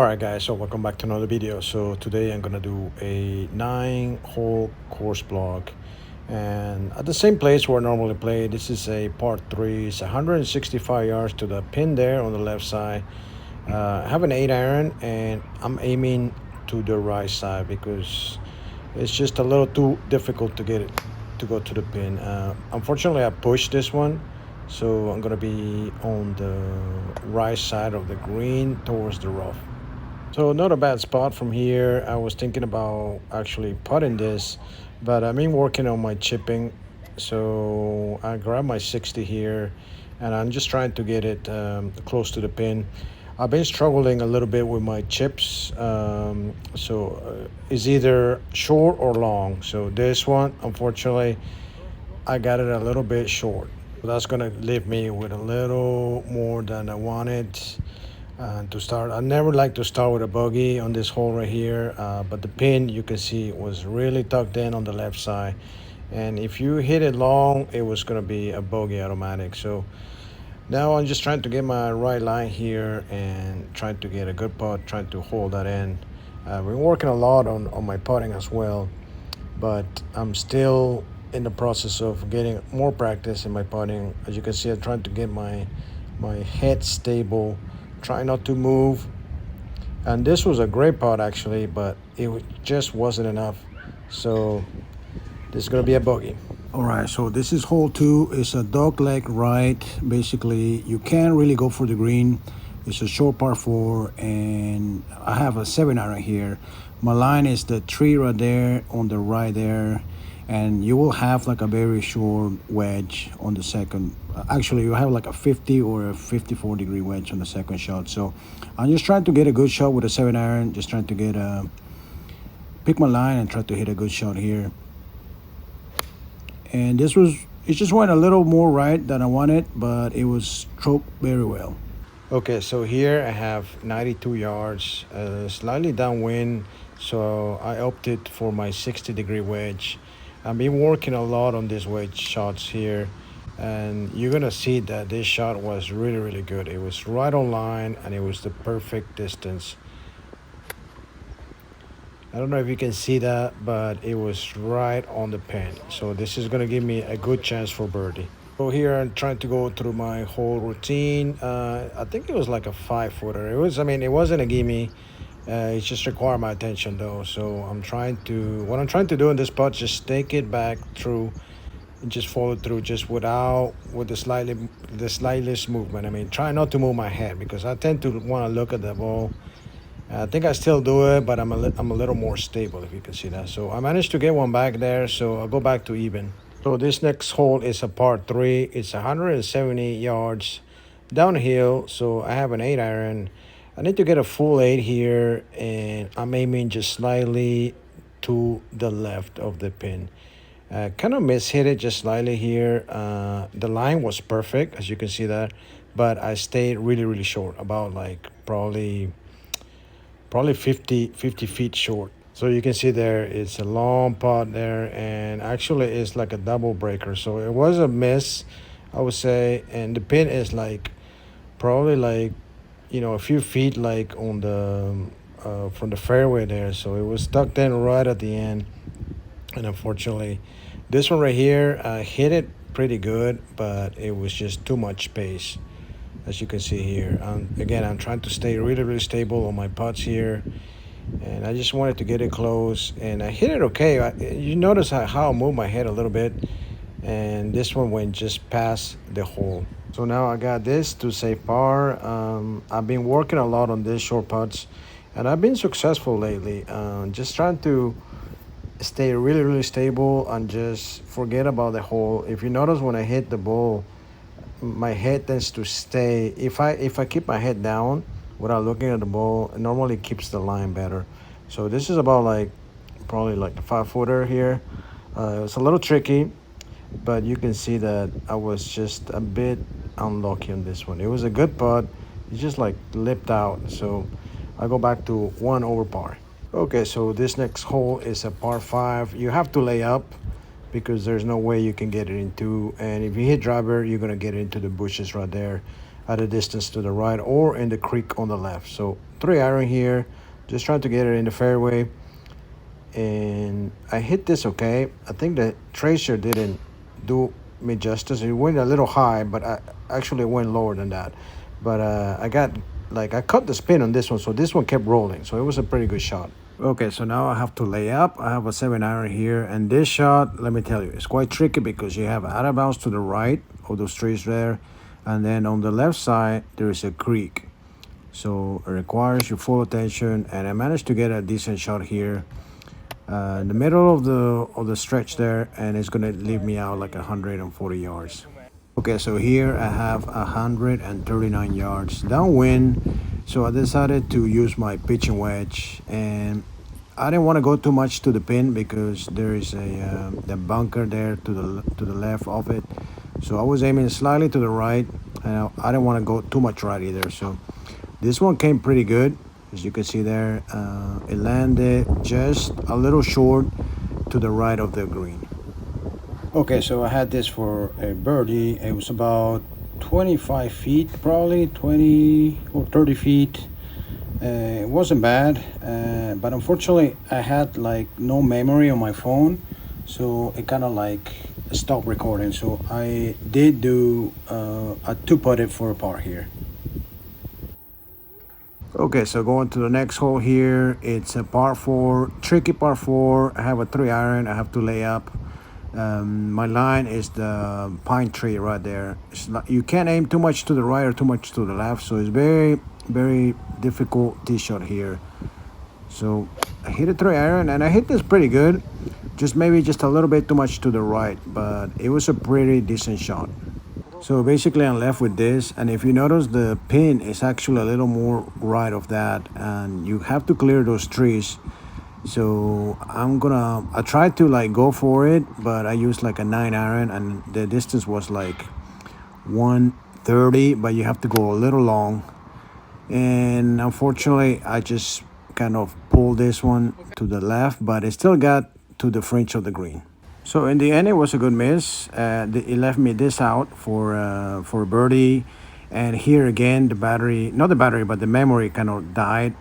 Alright guys, so welcome back to another video. So today I'm gonna do a 9-hole course block, and at the same place where I normally play. This is a part 3. It's 165 yards to the pin there on the left side. I have an 8 iron and I'm aiming to the right side because it's just a little too difficult to get it to go to the pin. Unfortunately, I pushed this one, so I'm gonna be on the right side of the green towards the rough. So not a bad spot from here. I was thinking about actually putting this, but I've been working on my chipping. So I grabbed my 60 here, and I'm just trying to get it close to the pin. I've been struggling a little bit with my chips. It's either short or long. So this one, unfortunately, I got it a little bit short. That's gonna leave me with a little more than I wanted. To start, I never like to start with a bogey on this hole right here, but the pin, you can see, was really tucked in on the left side, and if you hit it long, it was going to be a bogey automatic. So now I'm just trying to get my right line here and trying to get a good putt, trying to hold that in. I've been working a lot on my putting as well, but I'm still in the process of getting more practice in my putting. As you can see, I'm trying to get my head stable, try not to move. And this was a great putt actually, but just wasn't enough. So this is gonna be a bogey. All right, so this is hole 2. It's a dog leg right. Basically, you can't really go for the green. It's a short par 4, and I have a 7 iron here. My line is the tree right there on the right there, and you will have like a very short wedge on the second. Actually, you have like a 50 or a 54-degree wedge on the second shot. So I'm just trying to get a good shot with a 7 iron, just trying to get pick my line and try to hit a good shot here. And it just went a little more right than I wanted, but it was stroked very well. Okay, so here I have 92 yards, slightly downwind, so I opted for my 60-degree wedge. I've been working a lot on these wedge shots here, and you're gonna see that this shot was really good. It was right on line, and it was the perfect distance. I don't know if you can see that, but it was right on the pin. So this is gonna give me a good chance for birdie. So here I'm trying to go through my whole routine. I think it was like a 5-footer. It wasn't a gimme. It just required my attention though. So what I'm trying to do in this putt, just take it back through and just follow through, just with the slightest movement. Try not to move my head because I tend to want to look at the ball. I think I still do it, but I'm a little more stable, if you can see that. So I managed to get one back there, so I'll go back to even. So this next hole is a par 3. It's 170 yards downhill, so I have an 8 iron. I need to get a full 8 here, and I'm aiming just slightly to the left of the pin. Kind of mishit it just slightly here. The line was perfect, as you can see that, but I stayed really short, about like probably 50 feet short. So you can see there, it's a long putt there, and actually it's like a double breaker. So it was a miss, I would say, and the pin is like probably like, a few feet like on the from the fairway there. So it was tucked in right at the end, and unfortunately this one right here, I hit it pretty good, but it was just too much space, as you can see here. Again, I'm trying to stay really stable on my putts here, and I just wanted to get it close, and I hit it okay. You notice how I moved my head a little bit, and this one went just past the hole. So now I got this to save par. I've been working a lot on these short putts, and I've been successful lately. Just trying to stay really stable and just forget about the hole. If you notice, when I hit the ball, my head tends to stay. If I keep my head down without looking at the ball, it normally keeps the line better. So this is about like probably like a 5-footer here. It's a little tricky, but you can see that I was just a bit unlucky on this one. It was a good putt, it just like lipped out. So I go back to 1 over par. Okay, so this next hole is a par 5. You have to lay up because there's no way you can get it into, and if you hit driver, you're gonna get into the bushes right there at a distance to the right or in the creek on the left. So 3 iron here, just trying to get it in the fairway. And I hit this okay. I think the tracer didn't do me justice. It went a little high, but I actually went lower than that. But I cut the spin on this one, so this one kept rolling. So it was a pretty good shot. Okay, so now I have to lay up. I have a 7 iron here, and this shot, let me tell you, it's quite tricky because you have out of bounds to the right of those trees there, and then on the left side there is a creek. So it requires your full attention, and I managed to get a decent shot here in the middle of the stretch there, and it's gonna leave me out like 140 yards. Okay, so here I have 139 yards downwind. So I decided to use my pitching wedge, and I didn't want to go too much to the pin because there is a the bunker there to the left of it. So I was aiming slightly to the right, and I didn't want to go too much right either. So this one came pretty good, as you can see there. It landed just a little short to the right of the green. Okay, so I had this for a birdie. It was about 25 feet, probably 20 or 30 feet. It wasn't bad, but unfortunately I had like no memory on my phone, so it kind of like stopped recording. So I did do a 2-putted for a par here. Okay, so going to the next hole here, it's a par 4, tricky par 4. I have a 3 iron. I have to lay up. My line is the pine tree right there. It's not, you can't aim too much to the right or too much to the left, so it's very difficult tee shot here. So I hit a 3 iron, and I hit this pretty good, just maybe just a little bit too much to the right, but it was a pretty decent shot. So basically I'm left with this, and if you notice, the pin is actually a little more right of that, and you have to clear those trees. So I tried to like go for it, but I used like a 9 iron, and the distance was like 130, but you have to go a little long. And unfortunately I just kind of pulled this one to the left, but it still got to the fringe of the green. So in the end it was a good miss. It left me this out for a birdie. And here again, not the battery, but the memory kind of died.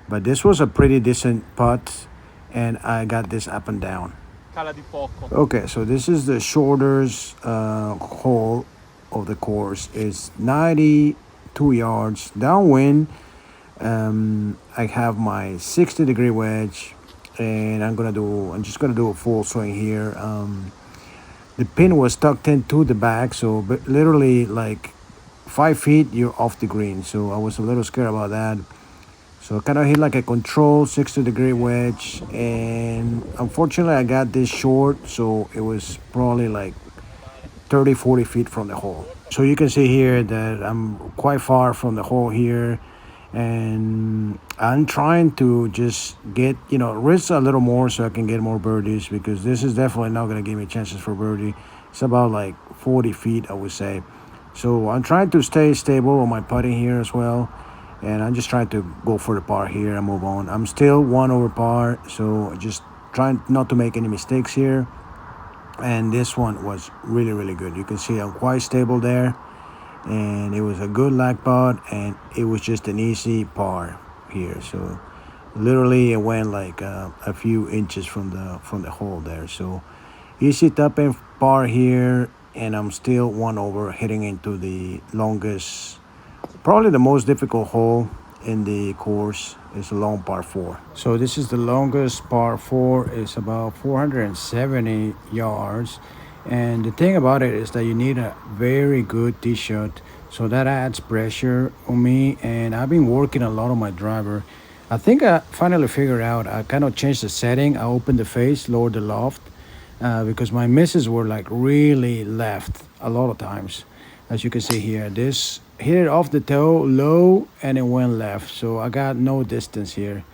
But this was a pretty decent putt, and I got this up and down. Okay, so this is the shortest hole of the course. It's 92 yards downwind. I have my 60-degree wedge, and I'm just gonna do a full swing here. The pin was tucked into the back, so literally like 5 feet you're off the green. So I was a little scared about that. So I kind of hit like a controlled 60-degree wedge, and unfortunately I got this short, so it was probably like 30-40 feet from the hole. So you can see here that I'm quite far from the hole here, and I'm trying to just get, risk a little more so I can get more birdies, because this is definitely not going to give me chances for birdie. It's about like 40 feet, I would say. So I'm trying to stay stable on my putting here as well, and I'm just trying to go for the par here and move on. I'm still 1 over par, so just trying not to make any mistakes here. And this one was really, really good. You can see I'm quite stable there, and it was a good lag putt, and it was just an easy par here. So literally it went like a few inches from the hole there. So easy top end par here, and I'm still 1 over, heading into the longest, probably the most difficult hole in the course. Is a long par 4. So this is the longest par 4. It's about 470 yards, and the thing about it is that you need a very good tee shot, so that adds pressure on me. And I've been working a lot on my driver. I think I finally figured out, I kind of changed the setting. I opened the face, lowered the loft, because my misses were like really left a lot of times. As you can see here, this hit it off the toe low, and it went left. So I got no distance here,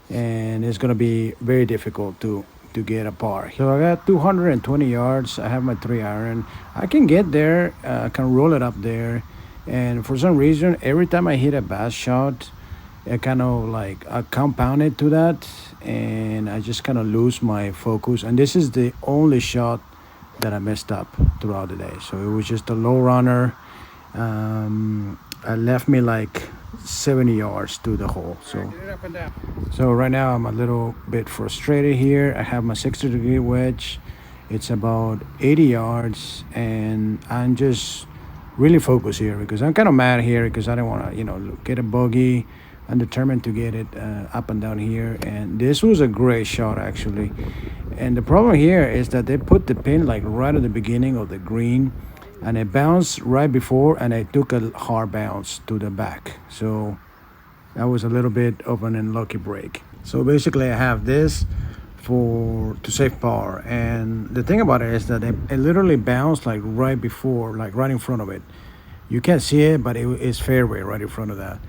and it's gonna be very difficult to get a par. So I got 220 yards. I have my 3 iron. I can get there. I can roll it up there, and for some reason every time I hit a bad shot, I kind of like I compound it to that, and I just kind of lose my focus. And this is the only shot that I messed up throughout the day. So it was just a low runner. I left me like 70 yards to the hole. So right now I'm a little bit frustrated here. I have my 60-degree wedge. It's about 80 yards, and I'm just really focused here because I'm kind of mad here because I don't want to, get a bogey. I'm determined to get it up and down here, and this was a great shot actually. And the problem here is that they put the pin like right at the beginning of the green, and it bounced right before, and I took a hard bounce to the back. So that was a little bit of an unlucky break. So basically I have this to save power, and the thing about it is that it literally bounced like right before, like right in front of it. You can't see it, but it's fairway right in front of that.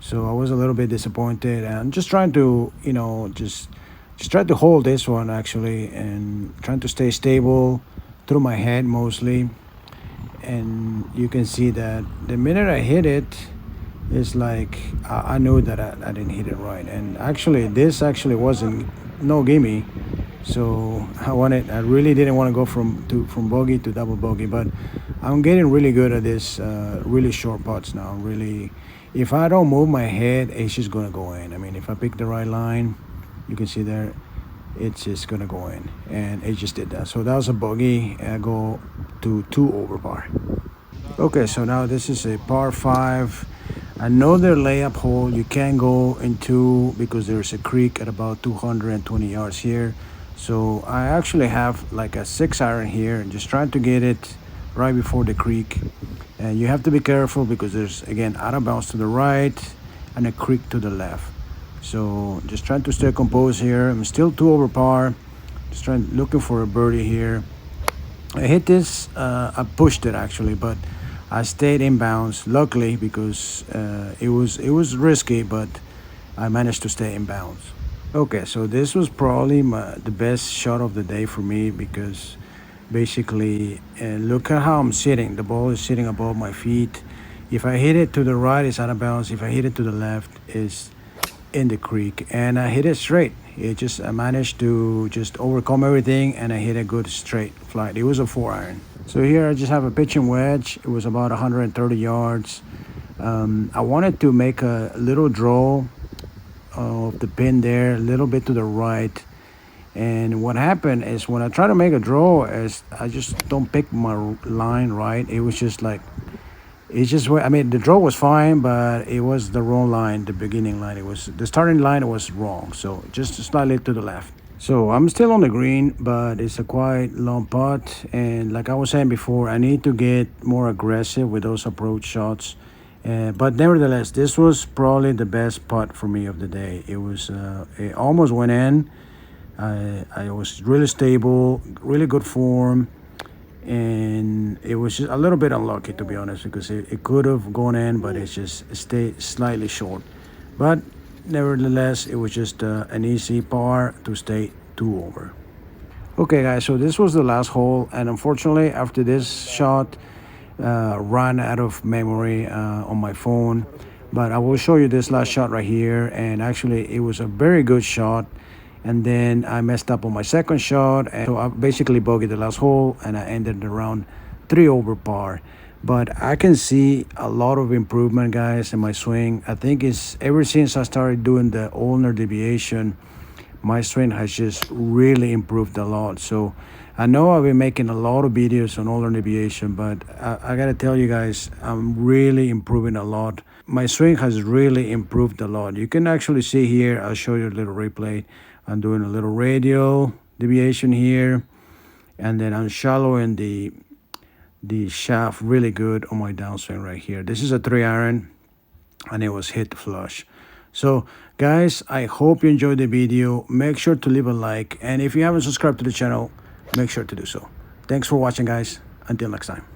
So I was a little bit disappointed, and I'm just trying to just try to hold this one actually, and trying to stay stable through my head mostly. And you can see that the minute I hit it, it's like I knew that I didn't hit it right. And actually this actually wasn't no gimme. So I really didn't want to go from bogey to double bogey, but I'm getting really good at this really short putts now. Really, if I don't move my head, it's just gonna go in. I mean, if I pick the right line, you can see there, it's just gonna go in, and it just did that. So that was a bogey. I go to 2 over par. Okay, so now this is a par 5. Another layup hole. You can't go into because there's a creek at about 220 yards here. So I actually have like a 6-iron here, and just trying to get it right before the creek. And you have to be careful because there's, again, out of bounds to the right and a creek to the left. So just trying to stay composed here. I'm still 2 over par. Just looking for a birdie here. I hit this, I pushed it actually, but I stayed in bounds, luckily, because it was risky, but I managed to stay in bounds. Okay, so this was probably the best shot of the day for me because basically, look at how I'm sitting. The ball is sitting above my feet. If I hit it to the right, it's out of bounds. If I hit it to the left, it's in the creek, and I hit it straight. I managed to just overcome everything, and I hit a good straight flight. It was a 4-iron. So here I just have a pitching wedge. It was about 130 yards. I wanted to make a little draw of the pin there, a little bit to the right. And what happened is when I try to make a draw, I just don't pick my line right. It was just like, I mean, the draw was fine, but it was the wrong line, the beginning line. It was the starting line was wrong, so just slightly to the left. So I'm still on the green, but it's a quite long putt, and like I was saying before, I need to get more aggressive with those approach shots. But nevertheless, this was probably the best putt for me of the day. It almost went in. I was really stable, really good form, and it was just a little bit unlucky, to be honest, because it could have gone in, but it stayed slightly short. But nevertheless, it was just an easy par to stay 2 over. Okay guys, so this was the last hole, and unfortunately after this shot ran out of memory on my phone, but I will show you this last shot right here. And actually it was a very good shot, and then I messed up on my second shot, and so I basically bogeyed the last hole, and I ended around 3 over par. But I can see a lot of improvement, guys, in my swing. I think it's ever since I started doing the ulnar deviation, my swing has just really improved a lot. So I know I've been making a lot of videos on ulnar deviation, but I gotta tell you guys, I'm really improving a lot. My swing has really improved a lot. You can actually see here, I'll show you a little replay. I'm doing a little radial deviation here, and then I'm shallowing the shaft really good on my downswing right here. This is a 3-iron, and it was hit flush. So guys, I hope you enjoyed the video. Make sure to leave a like, and if you haven't subscribed to the channel, make sure to do so. Thanks for watching, guys. Until next time.